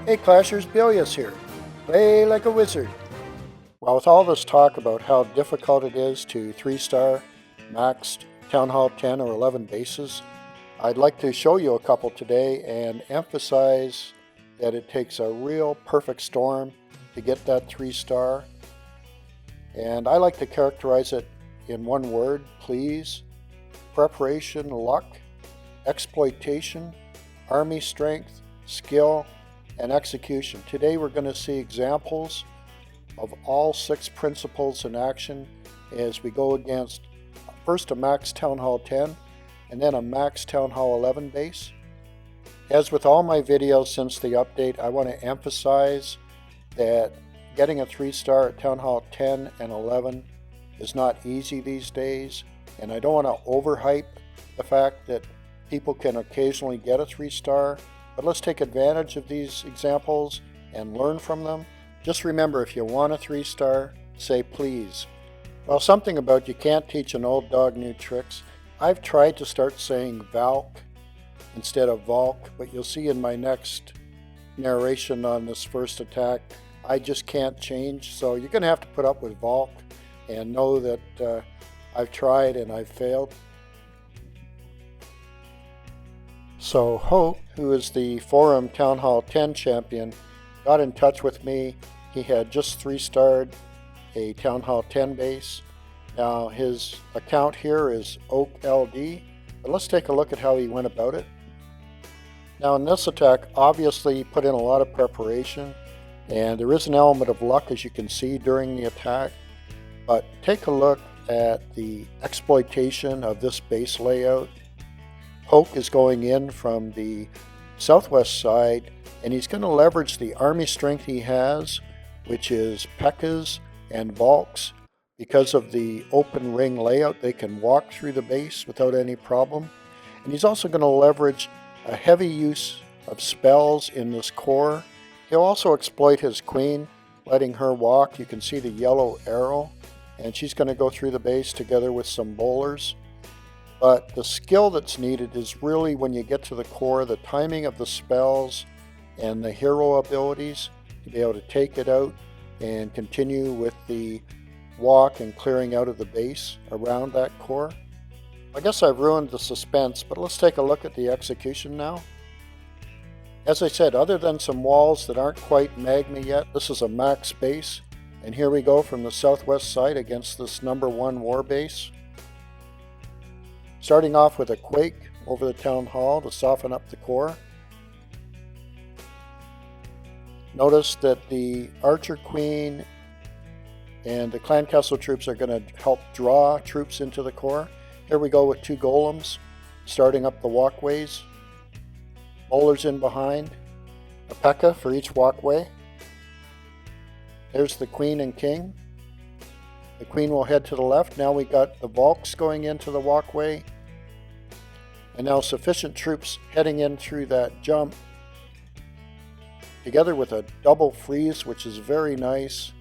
Hey Clashers, Billius here. Play like a wizard. Well, with all this talk about how difficult it is to 3-star maxed Townhall 10 or 11 bases, I'd like to show you a couple today and emphasize that it takes a real perfect storm to get that 3-star. And I like to characterize it in one word, please: preparation, luck, exploitation, army strength, skill, and execution. Today we're going to see examples of all 6 principles in action as we go against first a max Townhall 10 and then a max Townhall 11 base. As with all my videos since the update, I want to emphasize that getting a 3-star at Townhall 10 and 11 is not easy these days, and I don't want to overhype the fact that people can occasionally get a 3-star. But let's take advantage of these examples and learn from them. Just remember, if you want a 3-star, say please. Well, something about you can't teach an old dog new tricks. I've tried to start saying Valk instead of Valk, but you'll see in my next narration on this first attack, I just can't change. So you're going to have to put up with Valk and know that I've tried and I've failed. So Hoak, who is the Forum Townhall 10 champion, got in touch with me. He had just 3-starred a Townhall 10 base. Now his account here is Oak LD, but let's take a look at how he went about it. Now in this attack, obviously he put in a lot of preparation, and there is an element of luck, as you can see, during the attack. But take a look at the exploitation of this base layout. Hoak is going in from the southwest side, and he's going to leverage the army strength he has, which is P.E.K.K.A.s and Valks. Because of the open ring layout, they can walk through the base without any problem. And he's also going to leverage a heavy use of spells in this core. He'll also exploit his queen, letting her walk. You can see the yellow arrow, and she's going to go through the base together with some bowlers. But the skill that's needed is really, when you get to the core, the timing of the spells and the hero abilities to be able to take it out and continue with the walk and clearing out of the base around that core. I guess I've ruined the suspense, but let's take a look at the execution now. As I said, other than some walls that aren't quite magma yet, this is a max base. And here we go from the southwest side against this number 1 war base. Starting off with a quake over the town hall to soften up the core. Notice that the archer queen and the clan castle troops are going to help draw troops into the core. Here we go with 2 golems starting up the walkways. Bowlers in behind. A P.E.K.K.A. for each walkway. There's the queen and king. The queen will head to the left. Now we got the Valks going into the walkway. And now sufficient troops heading in through that jump, together with a double freeze, which is very nice.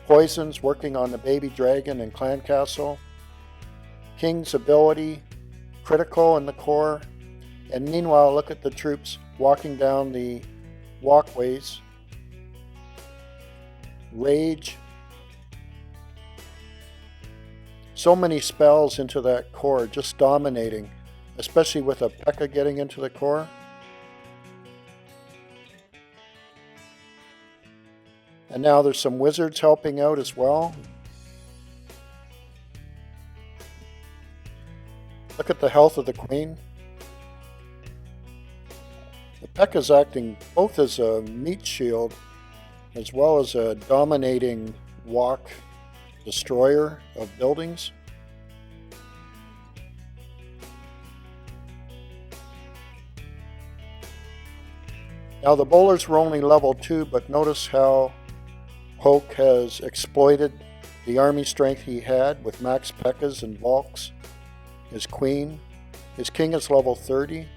Poisons working on the baby dragon and clan castle. King's ability, critical in the core. And meanwhile, look at the troops walking down the walkways. Rage. So many spells into that core, just dominating. Especially with a P.E.K.K.A. getting into the core. And now there's some wizards helping out as well. Look at the health of the queen. The P.E.K.K.A. is acting both as a meat shield as well as a dominating walk destroyer of buildings. Now the bowlers were only level 2, but notice how Hoak has exploited the army strength he had with max P.E.K.K.A.s and Valks. His queen. His king is level 30.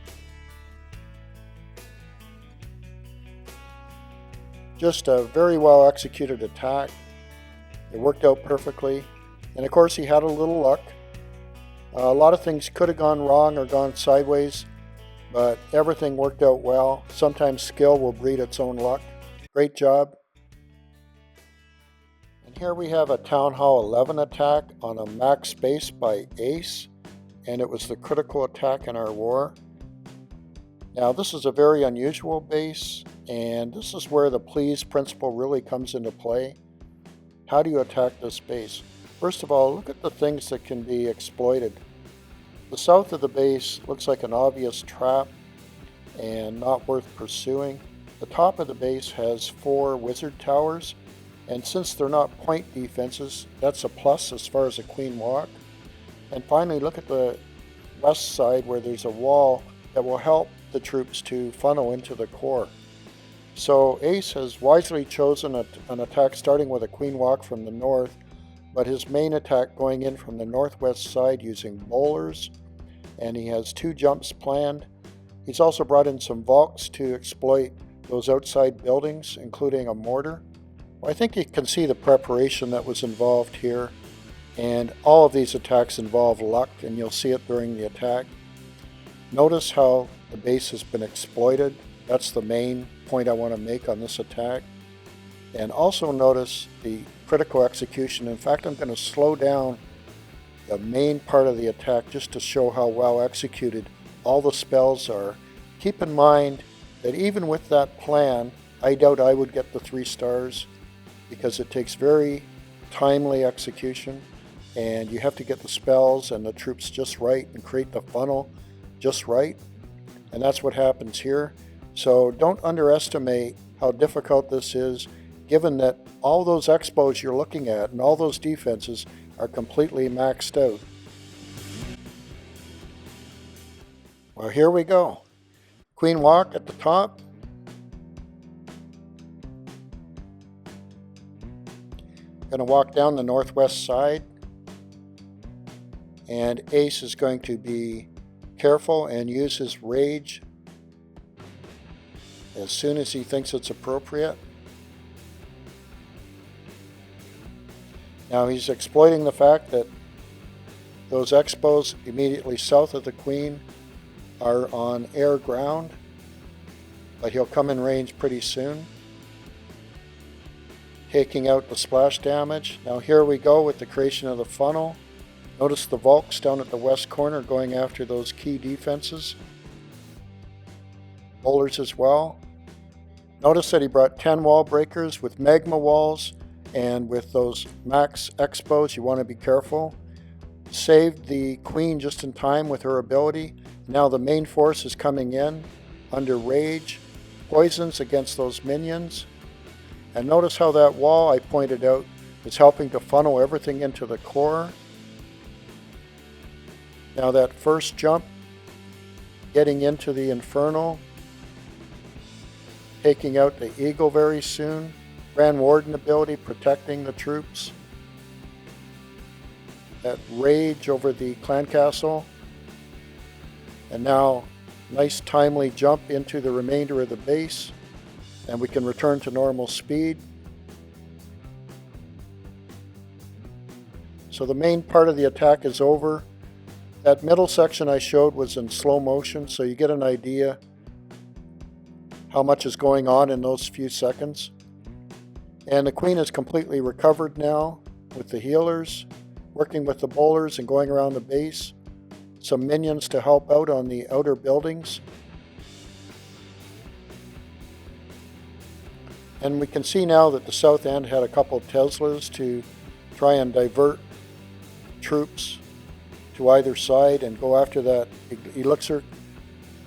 Just a very well executed attack. It worked out perfectly. And of course he had a little luck. A lot of things could have gone wrong or gone sideways. but everything worked out well. Sometimes skill will breed its own luck. Great job. And here we have a Townhall 11 attack on a max base by Ace, and it was the critical attack in our war. Now this is a very unusual base, and this is where the please principle really comes into play. How do you attack this base? First of all, look at the things that can be exploited. The south of the base looks like an obvious trap and not worth pursuing. The top of the base has 4 wizard towers, and since they're not point defenses, that's a plus as far as a queen walk. And finally, look at the west side where there's a wall that will help the troops to funnel into the core. So Ace has wisely chosen an attack starting with a queen walk from the north, but his main attack going in from the northwest side using bowlers, and he has 2 jumps planned. He's also brought in some Valks to exploit those outside buildings, including a mortar. Well, I think you can see the preparation that was involved here, and all of these attacks involve luck, and you'll see it during the attack. Notice how the base has been exploited. That's the main point I want to make on this attack. And also notice the critical execution. In fact, I'm going to slow down the main part of the attack just to show how well executed all the spells are. Keep in mind that even with that plan, I doubt I would get the 3 stars because it takes very timely execution, and you have to get the spells and the troops just right and create the funnel just right. And that's what happens here. So don't underestimate how difficult this is, given that all those expos you're looking at and all those defenses are completely maxed out. Well, here we go. Queen walk at the top. Going to walk down the northwest side, and Ace is going to be careful and use his rage as soon as he thinks it's appropriate. Now he's exploiting the fact that those expos immediately south of the queen are on air ground, but he'll come in range pretty soon, taking out the splash damage. Now here we go with the creation of the funnel. Notice the Valks down at the west corner going after those key defenses. Bowlers as well. Notice that he brought 10 wall breakers with magma walls, and with those max expos you want to be careful. Saved the queen just in time with her ability. Now the main force is coming in under rage. Poisons against those minions. And notice how that wall I pointed out is helping to funnel everything into the core. Now that first jump, getting into the Infernal, taking out the Eagle very soon. Grand Warden ability protecting the troops. That rage over the clan castle. And now nice timely jump into the remainder of the base, and we can return to normal speed. So the main part of the attack is over. That middle section I showed was in slow motion, so you get an idea how much is going on in those few seconds. And the queen is completely recovered now with the healers, working with the bowlers and going around the base. Some minions to help out on the outer buildings. And we can see now that the south end had a couple of Teslas to try and divert troops to either side and go after that elixir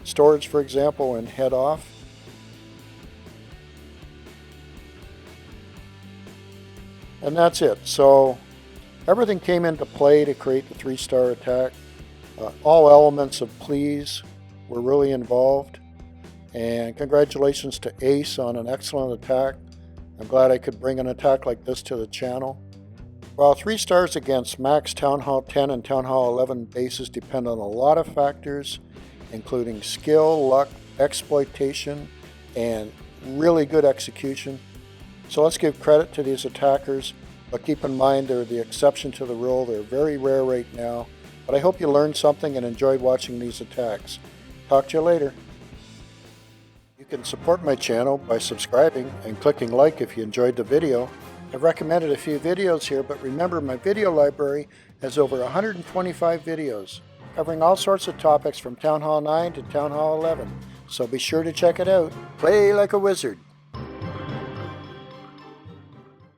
storage, for example, and head off. And that's it. So everything came into play to create the 3-star attack. All elements of please were really involved. And congratulations to Ace on an excellent attack. I'm glad I could bring an attack like this to the channel. While 3 stars against max Townhall 10 and Townhall 11 bases depend on a lot of factors, including skill, luck, exploitation, and really good execution. So let's give credit to these attackers, but keep in mind they're the exception to the rule. They're very rare right now, but I hope you learned something and enjoyed watching these attacks. Talk to you later. You can support my channel by subscribing and clicking like if you enjoyed the video. I've recommended a few videos here, but remember my video library has over 125 videos covering all sorts of topics from Town Hall 9 to Town Hall 11, so be sure to check it out. Play like a wizard!